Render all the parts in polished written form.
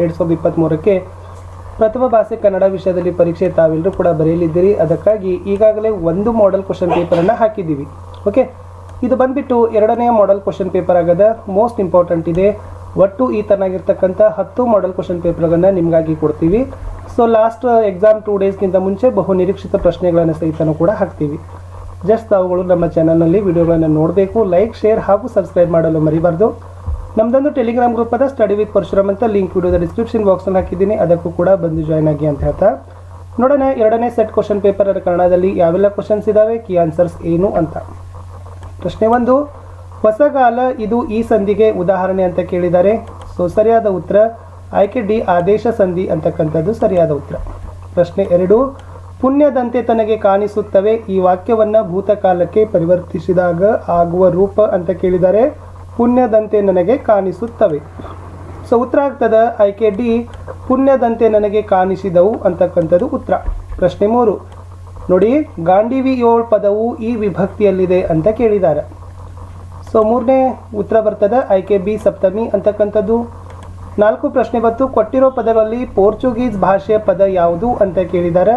2023ಕ್ಕೆ ಪ್ರಥಮ ಭಾಷೆ ಕನ್ನಡ ವಿಷಯದಲ್ಲಿ ಪರೀಕ್ಷೆ ತಾವೆಲ್ಲರೂ ಕೂಡ ಬರೆಯಲಿದ್ದೀರಿ. ಅದಕ್ಕಾಗಿ ಈಗಾಗಲೇ ಒಂದು ಮಾಡೆಲ್ ಕ್ವಶನ್ ಪೇಪರನ್ನು ಹಾಕಿದ್ದೀವಿ. ಓಕೆ, ಇದು ಬಂದ್ಬಿಟ್ಟು ಎರಡನೆಯ ಮಾಡೆಲ್ ಕ್ವಶನ್ ಪೇಪರ್ ಆಗದ. ಮೋಸ್ಟ್ ಇಂಪಾರ್ಟೆಂಟ್ ಇದೆ. ಒಟ್ಟು ಈ ತರನಾಗಿರ್ತಕ್ಕಂಥ 10 ಮಾಡೆಲ್ ಕ್ವಶನ್ ಪೇಪರ್ಗಳನ್ನು ನಿಮಗಾಗಿ ಕೊಡ್ತೀವಿ. ಸೊ ಲಾಸ್ಟ್ ಎಕ್ಸಾಮ್ 2 ಡೇಸ್ಗಿಂತ ಮುಂಚೆ ಬಹು ನಿರೀಕ್ಷಿತ ಪ್ರಶ್ನೆಗಳನ್ನು ಸಹಿತನೂ ಕೂಡ ಹಾಕ್ತೀವಿ. ಜಸ್ಟ್ ತಾವುಗಳು ನಮ್ಮ ಚಾನಲ್ನಲ್ಲಿ ವಿಡಿಯೋಗಳನ್ನು ನೋಡಬೇಕು, ಲೈಕ್, ಶೇರ್ ಹಾಗೂ ಸಬ್ಸ್ಕ್ರೈಬ್ ಮಾಡಲು ಮರಿಬಾರ್ದು. ನಮ್ಮದೊಂದು ಟೆಲಿಗ್ರಾಮ್ ಗ್ರೂಪ್ ಅದ, ಸ್ಟಡಿ ವಿತ್ ಪರಶುರಾಮ್ ಅಂತ. ಲಿಂಕ್ ವಿಡಿಯೋದ ಡಿಸ್ಕ್ರಿಪ್ಷನ್ ಬಾಕ್ಸಲ್ಲಿ ಹಾಕಿದ್ದೀನಿ, ಅದಕ್ಕೂ ಕೂಡ ಬಂದು ಜಾಯ್ನ್ ಆಗಿ ಅಂತ ಹೇಳ್ತಾ ನೋಡೋಣ. ಎರಡನೇ ಸೆಟ್ ಕ್ವಶನ್ ಪೇಪರ್ ಕನ್ನಡದಲ್ಲಿ ಯಾವೆಲ್ಲ ಕ್ವಶನ್ಸ್ ಇದ್ದಾವೆ, ಕೀ ಆನ್ಸರ್ಸ್ ಏನು ಅಂತ. ಪ್ರಶ್ನೆ 1, ಹೊಸಗಾಲ ಇದು ಈ ಸಂಧಿಗೆ ಉದಾಹರಣೆ ಅಂತ ಕೇಳಿದ್ದಾರೆ. ಸೊ ಸರಿಯಾದ ಉತ್ತರ ಆಯ್ಕೆ ಡಿ, ಆದೇಶ ಸಂಧಿ ಅಂತಕ್ಕಂಥದ್ದು ಸರಿಯಾದ ಉತ್ತರ. ಪ್ರಶ್ನೆ 2, ಪುಣ್ಯದಂತೆ ತನಗೆ ಕಾಣಿಸುತ್ತವೆ ಈ ವಾಕ್ಯವನ್ನು ಭೂತಕಾಲಕ್ಕೆ ಪರಿವರ್ತಿಸಿದಾಗ ಆಗುವ ರೂಪ ಅಂತ ಕೇಳಿದ್ದಾರೆ. ಪುಣ್ಯದಂತೆ ನನಗೆ ಕಾಣಿಸುತ್ತವೆ. ಸೊ ಉತ್ತರ ಆಗ್ತದ ಆಯ್ಕೆ ಡಿ, ಪುಣ್ಯದಂತೆ ನನಗೆ ಕಾಣಿಸಿದವು ಅಂತಕ್ಕಂಥದ್ದು ಉತ್ತರ. ಪ್ರಶ್ನೆ 3, ನೋಡಿ ಗಾಂಡೀವಿ 7 ಪದವು ಈ ವಿಭಕ್ತಿಯಲ್ಲಿದೆ ಅಂತ ಕೇಳಿದ್ದಾರೆ. ಸೊ ಮೂರನೇ ಉತ್ತರ ಬರ್ತದೆ ಆಯ್ಕೆ ಬಿ, ಸಪ್ತಮಿ ಅಂತಕ್ಕಂಥದ್ದು. 4 ಪ್ರಶ್ನೆ ಬಂತು, ಕೊಟ್ಟಿರೋ ಪದಗಳಲ್ಲಿ ಪೋರ್ಚುಗೀಸ್ ಭಾಷೆಯ ಪದ ಯಾವುದು ಅಂತ ಕೇಳಿದ್ದಾರೆ.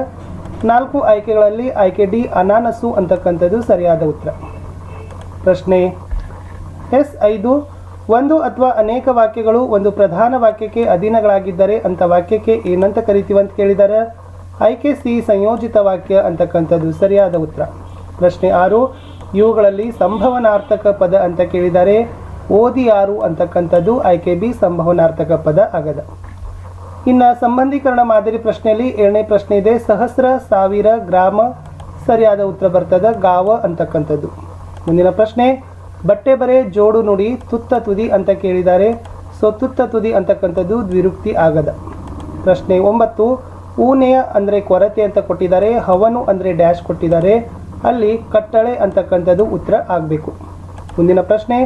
4 ಆಯ್ಕೆಗಳಲ್ಲಿ ಆಯ್ಕೆ ಡಿ, ಅನಾನಸು ಅಂತಕ್ಕಂಥದ್ದು ಸರಿಯಾದ ಉತ್ತರ. ಪ್ರಶ್ನೆ S5, ಒಂದು ಅಥವಾ ಅನೇಕ ವಾಕ್ಯಗಳು ಒಂದು ಪ್ರಧಾನ ವಾಕ್ಯಕ್ಕೆ ಅಧೀನಗಳಾಗಿದ್ದರೆ ಅಂತ ವಾಕ್ಯಕ್ಕೆ ಏನಂತ ಕರಿತೀವಿ ಅಂತ ಕೇಳಿದ್ದಾರೆ. ಆಯ್ಕೆ ಸಿ, ಸಂಯೋಜಿತ ವಾಕ್ಯ ಅಂತಕ್ಕಂಥದ್ದು ಸರಿಯಾದ ಉತ್ತರ. ಪ್ರಶ್ನೆ 6, ಇವುಗಳಲ್ಲಿ ಸಂಭವನಾರ್ಥಕ ಪದ ಅಂತ ಕೇಳಿದ್ದಾರೆ. ಓದಿ ಯಾರು ಅಂತಕ್ಕಂಥದ್ದು ಆಯ್ಕೆ ಬಿ, ಸಂಭವನಾರ್ಥಕ ಪದ ಆಗದ. ಇನ್ನು ಸಂಬಂಧೀಕರಣ ಮಾದರಿ ಪ್ರಶ್ನೆಯಲ್ಲಿ 7ನೇ ಪ್ರಶ್ನೆ ಇದೆ. ಸಹಸ್ರ, ಸಾವಿರ, ಗ್ರಾಮ ಸರಿಯಾದ ಉತ್ತರ ಬರ್ತದೆ ಗಾವ ಅಂತಕ್ಕಂಥದ್ದು. ಮುಂದಿನ ಪ್ರಶ್ನೆ, ಬಟ್ಟೆ ಬರೆ, ಜೋಡು ನುಡಿ, ತುತ್ತ ತುದಿ ಅಂತ ಕೇಳಿದ್ದಾರೆ. ಸೊ ತುತ್ತ ತುದಿ ಅಂತಕ್ಕಂಥದ್ದು ದ್ವಿರುಕ್ತಿ ಆಗದ. ಪ್ರಶ್ನೆ 9, ಊನೆಯ ಅಂದರೆ ಕೊರತೆ ಅಂತ ಕೊಟ್ಟಿದ್ದಾರೆ. ಹವನು ಅಂದರೆ ಡ್ಯಾಶ್ ಕೊಟ್ಟಿದ್ದಾರೆ. ಅಲ್ಲಿ ಕಟ್ಟಳೆ ಅಂತಕ್ಕಂಥದ್ದು ಉತ್ತರ ಆಗಬೇಕು. ಮುಂದಿನ ಪ್ರಶ್ನೆ,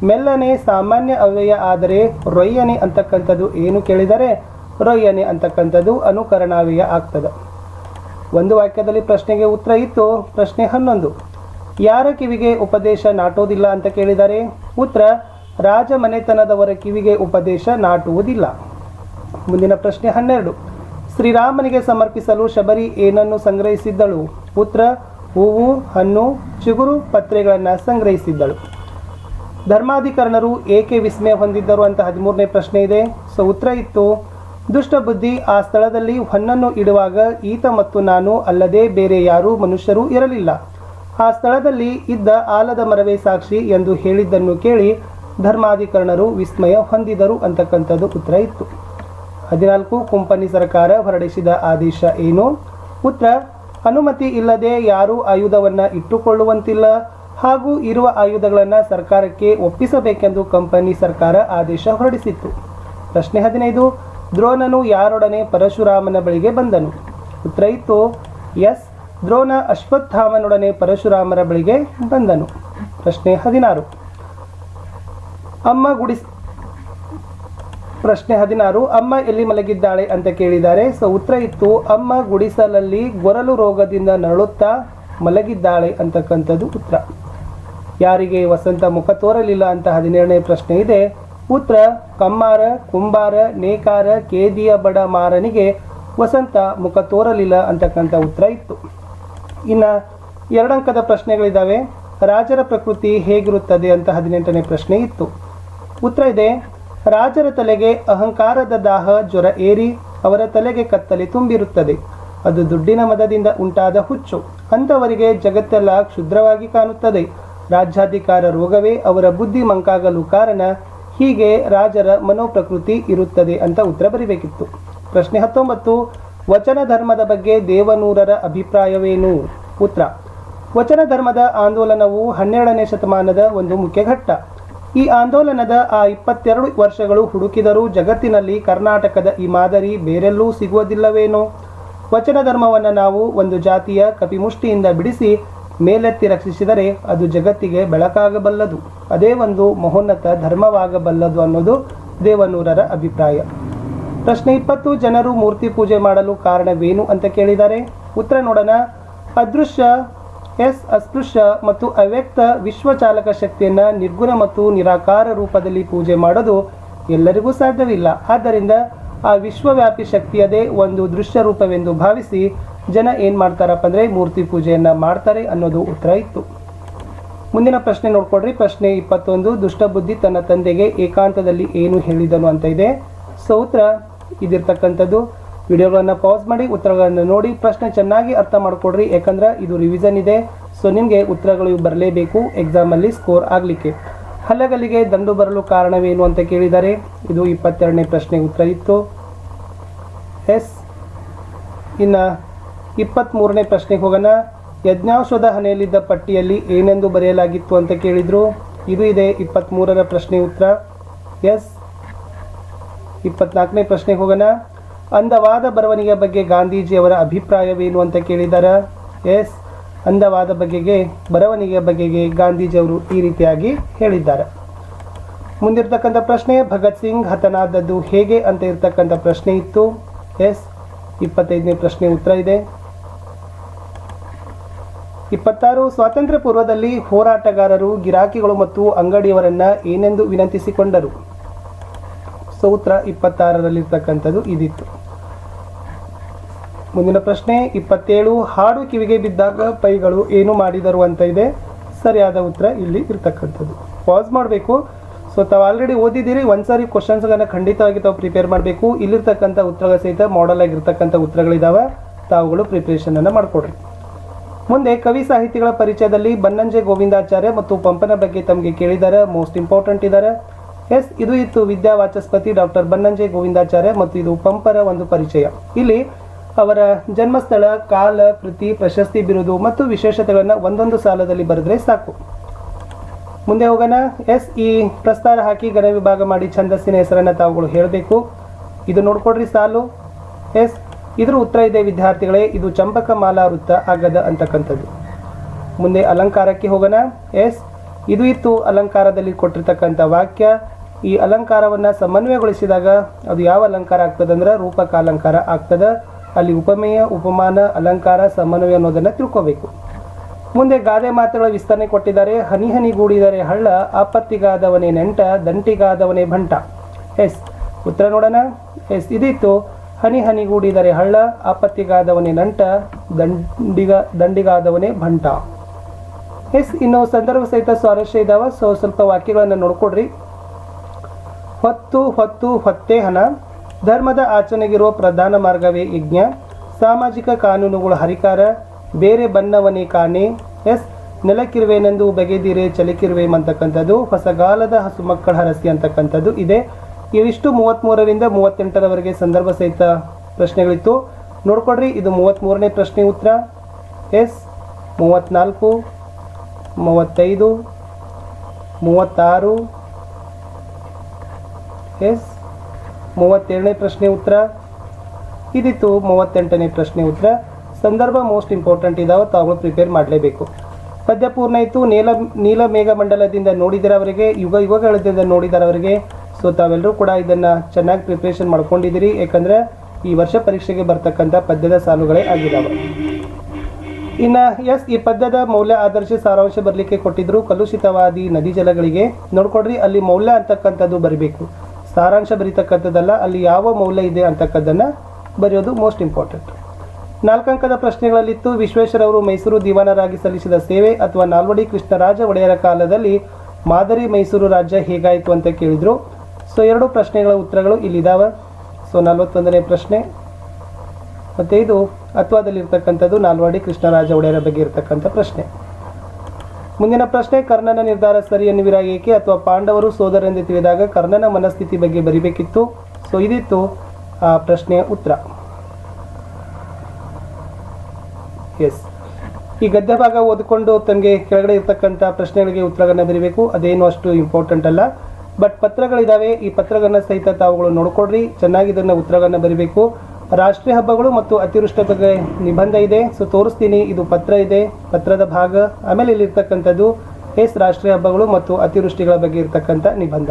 ಮೆಲ್ಲನೆ ಸಾಮಾನ್ಯ ಅವ್ಯಯ ಆದರೆ ರೊಯ್ಯನೆ ಅಂತಕ್ಕಂಥದ್ದು ಏನು ಕೇಳಿದರೆ. ರೊಯ್ಯನೆ ಅಂತಕ್ಕಂಥದ್ದು ಅನುಕರಣಾವ್ಯಯ ಆಗ್ತದೆ. ಒಂದು ವಾಕ್ಯದಲ್ಲಿ ಪ್ರಶ್ನೆಗೆ ಉತ್ತರ ಇತ್ತು. ಪ್ರಶ್ನೆ 11, ಯಾರ ಕಿವಿಗೆ ಉಪದೇಶ ನಾಟೋದಿಲ್ಲ ಅಂತ ಕೇಳಿದ್ದಾರೆ. ಉತ್ತರ ರಾಜ ಮನೆತನದವರ ಕಿವಿಗೆ ಉಪದೇಶ ನಾಟುವುದಿಲ್ಲ. ಮುಂದಿನ ಪ್ರಶ್ನೆ 12, ಶ್ರೀರಾಮನಿಗೆ ಸಮರ್ಪಿಸಲು ಶಬರಿ ಏನನ್ನು ಸಂಗ್ರಹಿಸಿದ್ದಳು. ಉತ್ತರ ಹೂವು, ಹಣ್ಣು, ಚಿಗುರು, ಪತ್ರೆಗಳನ್ನು ಸಂಗ್ರಹಿಸಿದ್ದಳು. ಧರ್ಮಾಧಿಕರಣರು ಏಕೆ ವಿಸ್ಮಯ ಹೊಂದಿದ್ದರು ಅಂತ 13ನೇ ಪ್ರಶ್ನೆ ಇದೆ. ಸೊ ಉತ್ತರ ಇತ್ತು, ದುಷ್ಟ ಬುದ್ಧಿ ಆ ಸ್ಥಳದಲ್ಲಿ ಹೊನ್ನನ್ನು ಇಡುವಾಗ ಈತ ಮತ್ತು ನಾನು ಅಲ್ಲದೆ ಬೇರೆ ಯಾರೂ ಮನುಷ್ಯರು ಇರಲಿಲ್ಲ. ಆ ಸ್ಥಳದಲ್ಲಿ ಇದ್ದ ಆಲದ ಮರವೇ ಸಾಕ್ಷಿ ಎಂದು ಹೇಳಿದ್ದನ್ನು ಕೇಳಿ ಧರ್ಮಾಧಿಕರಣರು ವಿಸ್ಮಯ ಹೊಂದಿದರು ಅಂತಕ್ಕಂಥದ್ದು ಉತ್ತರ ಇತ್ತು. 14, ಕುಂಪನಿ ಸರ್ಕಾರ ಹೊರಡಿಸಿದ ಆದೇಶ ಏನು. ಉತ್ತರ ಅನುಮತಿ ಇಲ್ಲದೆ ಯಾರೂ ಆಯುಧವನ್ನು ಇಟ್ಟುಕೊಳ್ಳುವಂತಿಲ್ಲ ಹಾಗೂ ಇರುವ ಆಯುಧಗಳನ್ನು ಸರ್ಕಾರಕ್ಕೆ ಒಪ್ಪಿಸಬೇಕೆಂದು ಕಂಪನಿ ಸರ್ಕಾರ ಆದೇಶ ಹೊರಡಿಸಿತ್ತು. ಪ್ರಶ್ನೆ 15, ದ್ರೋಣನು ಯಾರೊಡನೆ ಪರಶುರಾಮನ ಬಳಿಗೆ ಬಂದನು. ಉತ್ತರ ಇತ್ತು ಎಸ್, ದ್ರೋಣ ಅಶ್ವತ್ಥಾಮನೊಡನೆ ಪರಶುರಾಮರ ಬಳಿಗೆ ಬಂದನು. ಪ್ರಶ್ನೆ 16, ಪ್ರಶ್ನೆ 16, ಅಮ್ಮ ಎಲ್ಲಿ ಮಲಗಿದ್ದಾಳೆ ಅಂತ ಕೇಳಿದ್ದಾರೆ. ಸೊ ಉತ್ತರ ಇತ್ತು, ಅಮ್ಮ ಗುಡಿಸಲಲ್ಲಿ ಗೊರಲು ರೋಗದಿಂದ ನರಳುತ್ತಾ ಮಲಗಿದ್ದಾಳೆ ಅಂತಕ್ಕಂಥದ್ದು ಉತ್ತರ. ಯಾರಿಗೆ ವಸಂತ ಮುಖ ತೋರಲಿಲ್ಲ ಅಂತ 17ನೇ ಪ್ರಶ್ನೆ ಇದೆ. ಉತ್ತರ ಕಮ್ಮಾರ, ಕುಂಬಾರ, ನೇಕಾರ, ಕೇದಿಯ ಬಡ ಮಾರನಿಗೆ ವಸಂತ ಮುಖ ತೋರಲಿಲ್ಲ ಅಂತಕ್ಕಂಥ ಉತ್ತರ ಇತ್ತು. ಇನ್ನು 2 ಅಂಕದ ಪ್ರಶ್ನೆಗಳಿದ್ದಾವೆ. ರಾಜರ ಪ್ರಕೃತಿ ಹೇಗಿರುತ್ತದೆ ಅಂತ 18ನೇ ಪ್ರಶ್ನೆ ಇತ್ತು. ಉತ್ತರ ಇದೆ, ರಾಜರ ತಲೆಗೆ ಅಹಂಕಾರದ ದಾಹ ಜ್ವರ ಏರಿ ಅವರ ತಲೆಗೆ ಕತ್ತಲೆ ತುಂಬಿರುತ್ತದೆ. ಅದು ದುಡ್ಡಿನ ಮದದಿಂದ ಉಂಟಾದ ಹುಚ್ಚು. ಅಂಥವರಿಗೆ ಜಗತ್ತೆಲ್ಲ ಕ್ಷುದ್ರವಾಗಿ ಕಾಣುತ್ತದೆ. ರಾಜ್ಯಾಧಿಕಾರ ರೋಗವೇ ಅವರ ಬುದ್ಧಿ ಮಂಕಾಗಲು ಕಾರಣ. ಹೀಗೆ ರಾಜರ ಮನೋಪ್ರಕೃತಿ ಇರುತ್ತದೆ ಅಂತ ಉತ್ತರ ಬರೀಬೇಕಿತ್ತು. ಪ್ರಶ್ನೆ 19, ವಚನ ಧರ್ಮದ ಬಗ್ಗೆ ದೇವನೂರರ ಅಭಿಪ್ರಾಯವೇನು. ಉತ್ತರ ವಚನ ಧರ್ಮದ ಆಂದೋಲನವು 12ನೇ ಶತಮಾನದ ಒಂದು ಮುಖ್ಯ ಘಟ್ಟ. ಈ ಆಂದೋಲನದ ಆ 22 ವರ್ಷಗಳು ಹುಡುಕಿದರೂ ಜಗತ್ತಿನಲ್ಲಿ ಕರ್ನಾಟಕದ ಈ ಮಾದರಿ ಬೇರೆಲ್ಲೂ ಸಿಗುವುದಿಲ್ಲವೇನೋ. ವಚನ ಧರ್ಮವನ್ನು ನಾವು ಒಂದು ಜಾತಿಯ ಕಪಿಮುಷ್ಟಿಯಿಂದ ಬಿಡಿಸಿ ಮೇಲೆತ್ತಿ ರಕ್ಷಿಸಿದರೆ ಅದು ಜಗತ್ತಿಗೆ ಬೆಳಕಾಗಬಲ್ಲದು. ಅದೇ ಒಂದು ಮಹೋನ್ನತ ಧರ್ಮವಾಗಬಲ್ಲದು ಅನ್ನೋದು ದೇವನೂರರ ಅಭಿಪ್ರಾಯ. ಪ್ರಶ್ನೆ 20, ಜನರು ಮೂರ್ತಿ ಪೂಜೆ ಮಾಡಲು ಕಾರಣವೇನು ಅಂತ ಕೇಳಿದ್ದಾರೆ. ಉತ್ತರ ನೋಡೋಣ. ಅದೃಶ್ಯ ಎಸ್, ಅಸ್ಪೃಶ್ಯ ಮತ್ತು ಅವ್ಯಕ್ತ ವಿಶ್ವಚಾಲಕ ಶಕ್ತಿಯನ್ನು ನಿರ್ಗುಣ ಮತ್ತು ನಿರಾಕಾರ ರೂಪದಲ್ಲಿ ಪೂಜೆ ಮಾಡೋದು ಎಲ್ಲರಿಗೂ ಸಾಧ್ಯವಿಲ್ಲ. ಆದ್ದರಿಂದ ಆ ವಿಶ್ವವ್ಯಾಪಿ ಶಕ್ತಿಯದೇ ಒಂದು ದೃಶ್ಯ ರೂಪವೆಂದು ಭಾವಿಸಿ ಜನ ಏನು ಮಾಡ್ತಾರಪ್ಪ ಅಂದರೆ ಮೂರ್ತಿ ಪೂಜೆಯನ್ನು ಮಾಡ್ತಾರೆ ಅನ್ನೋದು ಉತ್ತರ ಇತ್ತು. ಮುಂದಿನ ಪ್ರಶ್ನೆ ನೋಡ್ಕೊಡ್ರಿ. ಪ್ರಶ್ನೆ 21, ದುಷ್ಟಬುದ್ಧಿ ತನ್ನ ತಂದೆಗೆ ಏಕಾಂತದಲ್ಲಿ ಏನು ಹೇಳಿದನು ಅಂತ ಇದೆ. ಸೊ ಉತ್ತರ ಇದಿರ್ತಕ್ಕಂಥದ್ದು. ವಿಡಿಯೋಗಳನ್ನು ಪಾಸ್ ಮಾಡಿ ಉತ್ತರಗಳನ್ನು ನೋಡಿ ಪ್ರಶ್ನೆ ಚೆನ್ನಾಗಿ ಅರ್ಥ ಮಾಡ್ಕೊಡ್ರಿ, ಯಾಕಂದ್ರೆ ಇದು ರಿವಿಷನ್ ಇದೆ. ಸೊ ನಿಮಗೆ ಉತ್ತರಗಳು ಬರಲೇಬೇಕು ಎಕ್ಸಾಮಲ್ಲಿ ಸ್ಕೋರ್ ಆಗಲಿಕ್ಕೆ. ಹಲ್ಲಗಲಿಗೆ ದಂಡು ಬರಲು ಕಾರಣವೇನು ಅಂತ ಕೇಳಿದ್ದಾರೆ. ಇದು 22ನೇ ಪ್ರಶ್ನೆ ಉತ್ತರ ಇತ್ತು. ಎಸ್. ಇನ್ನು 23ನೇ ಪ್ರಶ್ನೆಗೆ ಹೋಗೋಣ. ಯಜ್ಞಾಶ್ವದ ಹಣೆಯಲ್ಲಿದ್ದ ಪಟ್ಟಿಯಲ್ಲಿ ಏನೆಂದು ಬರೆಯಲಾಗಿತ್ತು ಅಂತ ಕೇಳಿದರು. ಇದು ಇದೆ 23ರ ಪ್ರಶ್ನೆ ಉತ್ತರ. ಎಸ್. 24ನೇ ಪ್ರಶ್ನೆಗೆ ಹೋಗೋಣ. ಅಂದವಾದ ಬರವಣಿಗೆ ಬಗ್ಗೆ ಗಾಂಧೀಜಿಯವರ ಅಭಿಪ್ರಾಯವೇನು ಅಂತ ಕೇಳಿದ್ದಾರೆ. ಎಸ್. ಅಂದವಾದ ಬರವಣಿಗೆಯ ಬಗೆಗೆ ಗಾಂಧೀಜಿಯವರು ಈ ರೀತಿಯಾಗಿ ಹೇಳಿದ್ದಾರೆ. ಮುಂದಿರ್ತಕ್ಕಂಥ ಪ್ರಶ್ನೆ, ಭಗತ್ ಸಿಂಗ್ ಹತನಾದದ್ದು ಹೇಗೆ ಅಂತ ಇರ್ತಕ್ಕಂಥ ಪ್ರಶ್ನೆ ಇತ್ತು. ಎಸ್. 25ನೇ ಪ್ರಶ್ನೆ ಉತ್ತರ ಇದೆ. 26, ಸ್ವಾತಂತ್ರ್ಯ ಪೂರ್ವದಲ್ಲಿ ಹೋರಾಟಗಾರರು ಗಿರಾಕಿಗಳು ಮತ್ತು ಅಂಗಡಿಯವರನ್ನ ಏನೆಂದು ವಿನಂತಿಸಿಕೊಂಡರು. ಸೊ ಉತ್ತರ 26ರಲ್ಲಿರ್ತಕ್ಕಂಥದ್ದು ಇದಿತ್ತು. ಮುಂದಿನ ಪ್ರಶ್ನೆ 27, ಹಾಡು ಕಿವಿಗೆ ಬಿದ್ದಾಗ ಪೈಗಳು ಏನು ಮಾಡಿದರು ಅಂತ ಇದೆ. ಸರಿಯಾದ ಉತ್ತರ ಇಲ್ಲಿ ಇರ್ತಕ್ಕಂಥದ್ದು. ಪಾಸ್ ಮಾಡಬೇಕು. ಸೊ ತಾವು ಆಲ್ರೆಡಿ ಓದಿದ್ದೀರಿ, ಒಂದ್ಸಾರಿ ಕ್ವಶನ್ಸ್ಗಳನ್ನು ಖಂಡಿತವಾಗಿ ತಾವು ಪ್ರಿಪೇರ್ ಮಾಡಬೇಕು. ಇಲ್ಲಿರ್ತಕ್ಕಂಥ ಉತ್ತರಗಳ ಸಹಿತ ಮಾಡಲ್ ಆಗಿರ್ತಕ್ಕಂಥ ಉತ್ತರಗಳಿದ್ದಾವೆ, ತಾವುಗಳು ಪ್ರಿಪ್ರೇಷನನ್ನು ಮಾಡಿಕೊಡ್ರಿ. ಮುಂದೆ ಕವಿ ಸಾಹಿತಿಗಳ ಪರಿಚಯದಲ್ಲಿ ಬನ್ನಂಜೆ ಗೋವಿಂದಾಚಾರ್ಯ ಮತ್ತು ಪಂಪನ ಬಗ್ಗೆ ತಮಗೆ ಕೇಳಿದ್ದಾರೆ. ಮೋಸ್ಟ್ ಇಂಪಾರ್ಟೆಂಟ್ ಇದ್ದಾರೆ. ಎಸ್. ಇದು ಇತ್ತು ವಿದ್ಯಾವಾಚಸ್ಪತಿ ಡಾಕ್ಟರ್ ಬನ್ನಂಜೆ ಗೋವಿಂದಾಚಾರ್ಯ ಮತ್ತು ಇದು ಪಂಪರ ಒಂದು ಪರಿಚಯ. ಇಲ್ಲಿ ಅವರ ಜನ್ಮಸ್ಥಳ, ಕಾಲ, ಕೃತಿ, ಪ್ರಶಸ್ತಿ, ಬಿರುದು ಮತ್ತು ವಿಶೇಷತೆಗಳನ್ನು ಒಂದೊಂದು ಸಾಲದಲ್ಲಿ ಬರೆದ್ರೆ ಸಾಕು. ಮುಂದೆ ಹೋಗೋಣ. ಎಸ್. ಈ ಪ್ರಸ್ತಾರ ಹಾಕಿ ಗಣ ವಿಭಾಗ ಮಾಡಿ ಛಂದಸ್ಸಿನ ಹೆಸರನ್ನು ತಾವುಗಳು ಹೇಳಬೇಕು. ಇದು ನೋಡ್ಕೊಡ್ರಿ ಸಾಲು. ಎಸ್. ಇದ್ರ ಉತ್ತರ ಇದೆ ವಿದ್ಯಾರ್ಥಿಗಳೇ, ಇದು ಚಂಪಕ ಮಾಲಾ ವೃತ್ತ ಆಗದ ಅಂತಕ್ಕಂಥದ್ದು. ಮುಂದೆ ಅಲಂಕಾರಕ್ಕೆ ಹೋಗೋಣ. ಎಸ್. ಇದು ಇತ್ತು ಅಲಂಕಾರದಲ್ಲಿ ಕೊಟ್ಟಿರ್ತಕ್ಕಂಥ ವಾಕ್ಯ. ಈ ಅಲಂಕಾರವನ್ನು ಸಮನ್ವಯಗೊಳಿಸಿದಾಗ ಅದು ಯಾವ ಅಲಂಕಾರ ಆಗ್ತದೆ ಅಂದ್ರೆ ರೂಪಕ ಅಲಂಕಾರ ಆಗ್ತದೆ. ಅಲ್ಲಿ ಉಪಮೇಯ, ಉಪಮಾನ, ಅಲಂಕಾರ, ಸಮನ್ವಯ ಅನ್ನೋದನ್ನು ತಿಳ್ಕೋಬೇಕು. ಮುಂದೆ ಗಾದೆ ಮಾತುಗಳ ವಿಸ್ತರಣೆ ಕೊಟ್ಟಿದ್ದಾರೆ. ಹನಿ ಹನಿಗೂಡಿದರೆ ಹಳ್ಳ, ಆಪತ್ತಿಗಾದವನೇ ನೆಂಟ, ದಂಟಿಗಾದವನೇ ಭಂಟ. ಎಸ್. ಉತ್ತರ ನೋಡೋಣ. ಎಸ್. ಇದಿತ್ತು ಹನಿ ಹನಿಗೂಡಿದರೆ ಹಳ್ಳ, ಆಪತ್ತಿಗಾದವನೇ ನಂಟ, ದಂಡಿಗಾದವನೇ ಭಂಟ. ಎಸ್. ಇನ್ನು ಸಂದರ್ಭ ಸಹಿತ ಸ್ವಾರಸ್ಯ ಇದ್ದಾವೆ. ಸೊ ಸ್ವಲ್ಪ ವಾಕ್ಯಗಳನ್ನು ನೋಡ್ಕೊಡ್ರಿ. ಹೊತ್ತು ಹೊತ್ತು ಹೊತ್ತೇ ಹಣ, ಧರ್ಮದ ಆಚರಣೆಗಿರುವ ಪ್ರಧಾನ ಮಾರ್ಗವೇ ಯಜ್ಞ, ಸಾಮಾಜಿಕ ಕಾನೂನುಗಳ ಹರಿಕಾರ, ಬೇರೆ ಬನ್ನವನೇ ಕಾಣೆ. ಎಸ್. ನೆಲಕ್ಕಿರುವೆನೆಂದು ಬಗೆದಿರೆ ಚಲಿಕಿರುವೆ ಅಂತಕ್ಕಂಥದ್ದು, ಹೊಸಗಾಲದ ಹಸು ಮಕ್ಕಳ ಹರಸಿ ಅಂತಕ್ಕಂಥದ್ದು ಇದೆ. ಇವಿಷ್ಟು 33ರಿಂದ 38ರವರೆಗೆ ಸಂದರ್ಭ ಸಹಿತ ಪ್ರಶ್ನೆಗಳಿತ್ತು. ನೋಡ್ಕೊಡ್ರಿ. ಇದು 33ನೇ ಪ್ರಶ್ನೆ ಉತ್ತರ. ಎಸ್. 34, 35, 36, ಎಸ್. 37ನೇ ಪ್ರಶ್ನೆ ಉತ್ತರ ಇದಿತ್ತು. 38ನೇ ಪ್ರಶ್ನೆ ಉತ್ತರ. ಸಂದರ್ಭ ಮೋಸ್ಟ್ ಇಂಪಾರ್ಟೆಂಟ್ ಇದಾವೆ, ತಾವುಗಳು ಪ್ರಿಪೇರ್ ಮಾಡಲೇಬೇಕು. ಪದ್ಯ ಪೂರ್ಣ ಇತ್ತು. ನೀಲ ಮೇಘ ಮಂಡಲದಿಂದ ನೋಡಿದರವರಿಗೆ, ಯುಗಗಳಿಂದ ನೋಡಿದರವರಿಗೆ. ಸೊ ತಾವೆಲ್ಲರೂ ಕೂಡ ಇದನ್ನು ಚೆನ್ನಾಗಿ ಪ್ರಿಪ್ರೇಷನ್ ಮಾಡ್ಕೊಂಡಿದ್ದೀರಿ, ಯಾಕಂದರೆ ಈ ವರ್ಷ ಪರೀಕ್ಷೆಗೆ ಬರ್ತಕ್ಕಂಥ ಪದ್ಯದ ಸಾಲುಗಳೇ ಆಗಿದ್ದಾವೆ. ಇನ್ನು ಎಸ್. ಈ ಪದ್ಯದ ಮೌಲ್ಯ ಆದರ್ಶ ಸಾರಾಂಶ ಬರಲಿಕ್ಕೆ ಕೊಟ್ಟಿದ್ರು. ಕಲುಷಿತವಾದಿ ನದಿ ಜಲಗಳಿಗೆ ನೋಡ್ಕೊಡ್ರಿ. ಅಲ್ಲಿ ಮೌಲ್ಯ ಅಂತಕ್ಕಂಥದ್ದು ಬರೀಬೇಕು, ಸಾರಾಂಶ ಬರೀತಕ್ಕಂಥದ್ದಲ್ಲ. ಅಲ್ಲಿ ಯಾವ ಮೌಲ್ಯ ಇದೆ ಅಂತಕ್ಕದ್ದನ್ನು ಬರೆಯೋದು ಮೋಸ್ಟ್ ಇಂಪಾರ್ಟೆಂಟ್. 4 ಅಂಕದ ಪ್ರಶ್ನೆಗಳಲ್ಲಿತ್ತು. ವಿಶ್ವೇಶ್ವರವರು ಮೈಸೂರು ದಿವಾನರಾಗಿ ಸಲ್ಲಿಸಿದ ಸೇವೆ ಅಥವಾ ನಾಲ್ವಡಿ ಕೃಷ್ಣರಾಜ ಒಡೆಯರ ಕಾಲದಲ್ಲಿ ಮಾದರಿ ಮೈಸೂರು ರಾಜ್ಯ ಹೇಗಾಯಿತು ಅಂತ ಕೇಳಿದರು. ಸೊ 2 ಪ್ರಶ್ನೆಗಳ ಉತ್ತರಗಳು ಇಲ್ಲಿದ್ದಾವೆ. ಸೊ 41ನೇ ಪ್ರಶ್ನೆ ಮತ್ತು ಇದು ಅಥವಾದಲ್ಲಿರ್ತಕ್ಕಂಥದ್ದು ನಾಲ್ವಡಿ ಕೃಷ್ಣರಾಜ ಒಡೆಯರ ಬಗ್ಗೆ ಇರತಕ್ಕಂಥ ಪ್ರಶ್ನೆ. ಮುಂದಿನ ಪ್ರಶ್ನೆ, ಕರ್ಣನ ನಿರ್ಧಾರ ಸರಿ ಎನ್ನುವಿರಾ ಏಕೆ ಅಥವಾ ಪಾಂಡವರು ಸೋದರರೆಂದು ತಿಳಿದಾಗ ಕರ್ಣನ ಮನಸ್ಥಿತಿ ಬಗ್ಗೆ ಬರಿಬೇಕಿತ್ತು. ಸೊ ಇದಿತ್ತು ಆ ಪ್ರಶ್ನೆಯ ಉತ್ತರ. ಎಸ್. ಈ ಗದ್ಯ ಭಾಗ ಓದಿಕೊಂಡು ತಮಗೆ ಕೆಳಗಡೆ ಇರ್ತಕ್ಕಂಥ ಪ್ರಶ್ನೆಗಳಿಗೆ ಉತ್ತರಗಳನ್ನು ಬರೀಬೇಕು. ಅದೇನು ಅಷ್ಟು ಇಂಪಾರ್ಟೆಂಟ್ ಅಲ್ಲ, ಬಟ್ ಪತ್ರಗಳಿದ್ದಾವೆ. ಈ ಪತ್ರಗಳನ್ನ ಸಹಿತ ತಾವುಗಳು ನೋಡ್ಕೊಡ್ರಿ, ಚೆನ್ನಾಗಿ ಇದನ್ನು ಉತ್ತರಗಳನ್ನು ಬರೀಬೇಕು. ರಾಷ್ಟ್ರೀಯ ಹಬ್ಬಗಳು ಮತ್ತು ಅತಿವೃಷ್ಟಿ ಬಗ್ಗೆ ನಿಬಂಧ ಇದೆ. ಸೊ ತೋರಿಸ್ತೀನಿ. ಇದು ಪತ್ರ ಇದೆ, ಪತ್ರದ ಭಾಗ. ಆಮೇಲೆ ಇಲ್ಲಿರ್ತಕ್ಕಂಥದ್ದು ಎಸ್ ರಾಷ್ಟ್ರೀಯ ಹಬ್ಬಗಳು ಮತ್ತು ಅತಿವೃಷ್ಟಿಗಳ ಬಗ್ಗೆ ಇರ್ತಕ್ಕಂಥ ನಿಬಂಧ.